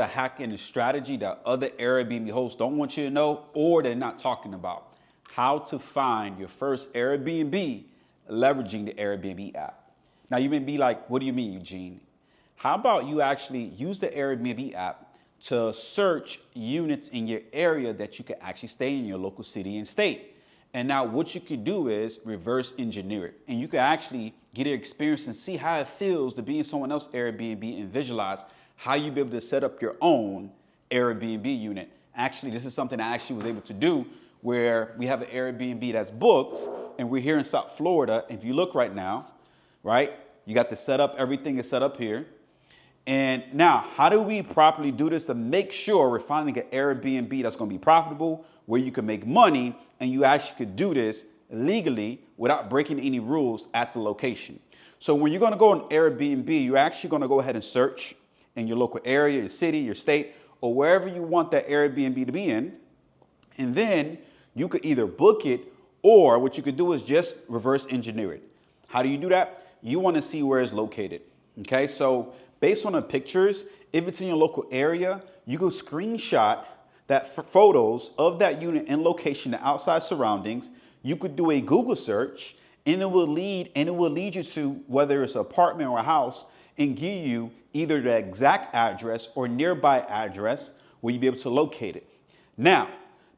a hack and a strategy that other Airbnb hosts don't want you to know or they're not talking about. How to find your first Airbnb leveraging the Airbnb app. Now you may be like, what do you mean, Eugene? How about you actually use the Airbnb app to search units in your area that you can actually stay in your local city and state. And now what you can do is reverse engineer it. And you can actually get an experience and see how it feels to be in someone else's Airbnb and visualize how you be able to set up your own Airbnb unit. Actually, this is something I actually was able to do where we have an Airbnb that's booked and we're here in South Florida. If you look right now, right, you got the setup, everything is set up here. And now, how do we properly do this to make sure we're finding an Airbnb that's going to be profitable, where you can make money, and you actually could do this legally without breaking any rules at the location? So when you're going to go on Airbnb, you're actually going to go ahead and search in your local area, your city, your state, or wherever you want that Airbnb to be in. And then you could either book it, or what you could do is just reverse engineer it. How do you do that? You want to see where it's located. Okay, so based on the pictures, if it's in your local area, you go screenshot that photos of that unit and location, the outside surroundings. You could do a Google search, and it will lead you to whether it's an apartment or a house, and give you either the exact address or nearby address where you'll be able to locate it. Now,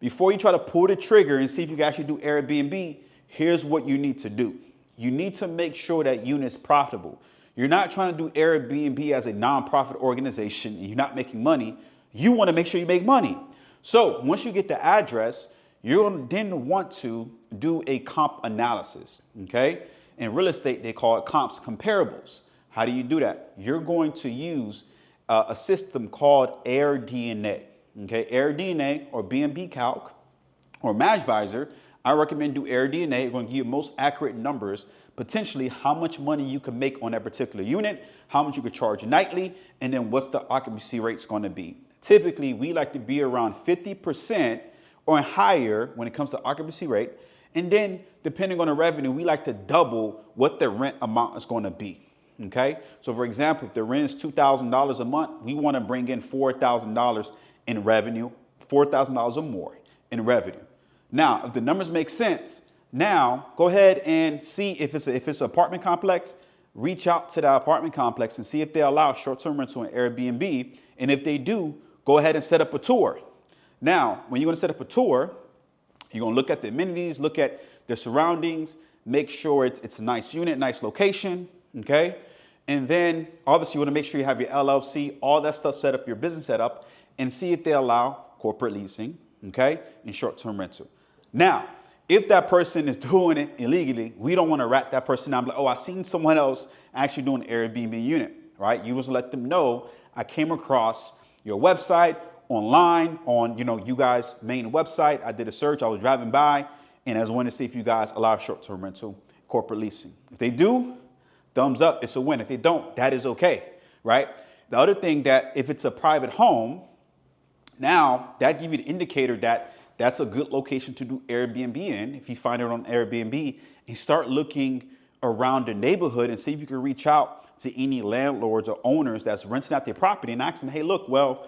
before you try to pull the trigger and see if you can actually do Airbnb, here's what you need to do. You need to make sure that unit is profitable. You're not trying to do Airbnb as a nonprofit organization and you're not making money. You want to make sure you make money. So once you get the address, you're going to then want to do a comp analysis. Okay. In real estate, they call it comps comparables. How do you do that? You're going to use a system called AirDNA. Okay. AirDNA or BNB Calc or MatchVisor. I recommend do AirDNA. It's going to give you most accurate numbers, potentially how much money you can make on that particular unit, how much you could charge nightly, and then what's the occupancy rate's going to be. Typically, we like to be around 50% or higher when it comes to occupancy rate. And then depending on the revenue, we like to double what the rent amount is going to be. Okay. So for example, if the rent is $2,000 a month, we want to bring in $4,000 in revenue, $4,000 or more in revenue. Now, if the numbers make sense, now go ahead and see if it's an apartment complex, reach out to the apartment complex and see if they allow short-term rental on Airbnb. And if they do, go ahead and set up a tour. Now, when you're going to set up a tour, you're going to look at the amenities, look at the surroundings, make sure it's a nice unit, nice location. Okay. And then obviously you want to make sure you have your LLC, all that stuff set up, your business set up, and see if they allow corporate leasing. Okay. And short-term rental. Now, if that person is doing it illegally, we don't want to rat that person down. Like, oh, I've seen someone else actually doing an Airbnb unit, right? You just let them know, I came across your website online on, you guys' main website. I did a search. I was driving by and I was wanting to see if you guys allow short-term rental, corporate leasing. If they do, thumbs up, it's a win. If they don't, that is okay, right? The other thing that if it's a private home, now that gives you the indicator that that's a good location to do Airbnb in. If you find it on Airbnb, and start looking around the neighborhood and see if you can reach out to any landlords or owners that's renting out their property and ask them, hey, look, well,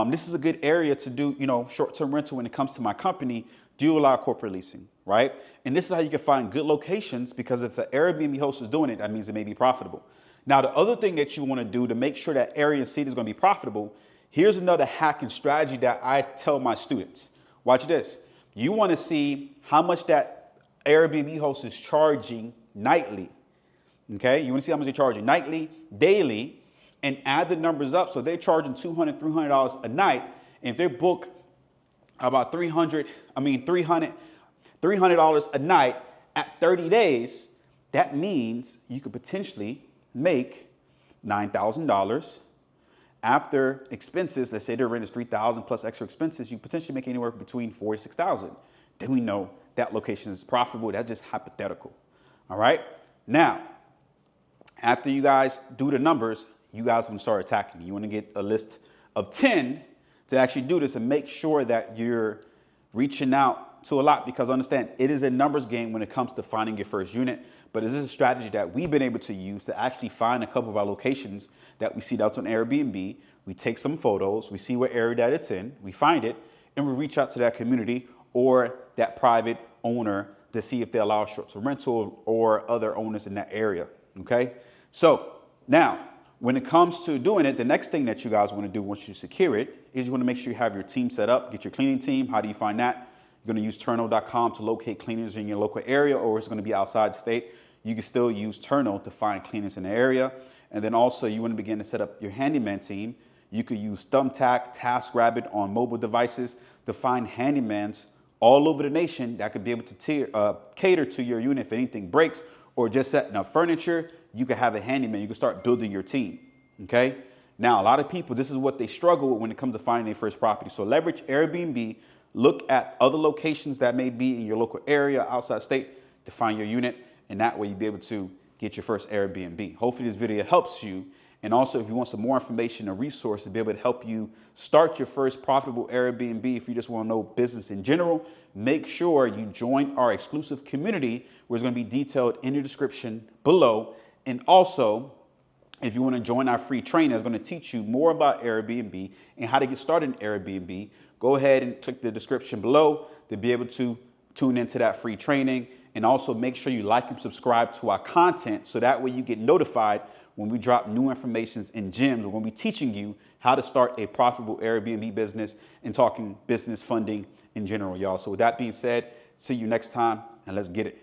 this is a good area to do, short-term rental when it comes to my company. Do you allow corporate leasing, right? And this is how you can find good locations, because if the Airbnb host is doing it, that means it may be profitable. Now, the other thing that you want to do to make sure that area and city is going to be profitable, here's another hack and strategy that I tell my students. Watch this. You want to see how much that Airbnb host is charging nightly. Okay. You want to see how much they're charging nightly, daily, and add the numbers up. So they're charging $200, $300 a night. And if they book about $300 a night at 30 days, that means you could potentially make $9,000. After expenses, let's say their rent is $3,000 plus extra expenses, you potentially make anywhere between $4,000 to $6,000. Then we know that location is profitable. That's just hypothetical. All right. Now, after you guys do the numbers, you guys want to start attacking. You want to get a list of 10 to actually do this and make sure that you're reaching out to a lot, because understand it is a numbers game when it comes to finding your first unit. But this is a strategy that we've been able to use to actually find a couple of our locations that we see that's on Airbnb, we take some photos, we see what area that it's in, we find it, and we reach out to that community or that private owner to see if they allow short-term rental or other owners in that area, okay? So now, when it comes to doing it, the next thing that you guys want to do once you secure it is you want to make sure you have your team set up, get your cleaning team. How do you find that? You're going to use Turno.com to locate cleaners in your local area, or it's going to be outside the state. You can still use Turno to find cleaners in the area. And then also you want to begin to set up your handyman team. You could use Thumbtack, TaskRabbit on mobile devices to find handymans all over the nation that could be able to cater to your unit if anything breaks, or just setting up furniture. You can have a handyman. You can start building your team, okay? Now, a lot of people, this is what they struggle with when it comes to finding their first property. So leverage Airbnb, look at other locations that may be in your local area, outside state, to find your unit, and that way you'll be able to get your first Airbnb. Hopefully this video helps you. And also, if you want some more information or resources to be able to help you start your first profitable Airbnb, if you just want to know business in general, make sure you join our exclusive community, where it's going to be detailed in the description below. And also, if you want to join our free training that's going to teach you more about Airbnb and how to get started in Airbnb, go ahead and click the description below to be able to tune into that free training. And also make sure you like and subscribe to our content, so that way you get notified when we drop new information and gems. We're going to be teaching you how to start a profitable Airbnb business and talking business funding in general, y'all. So with that being said, see you next time, and let's get it.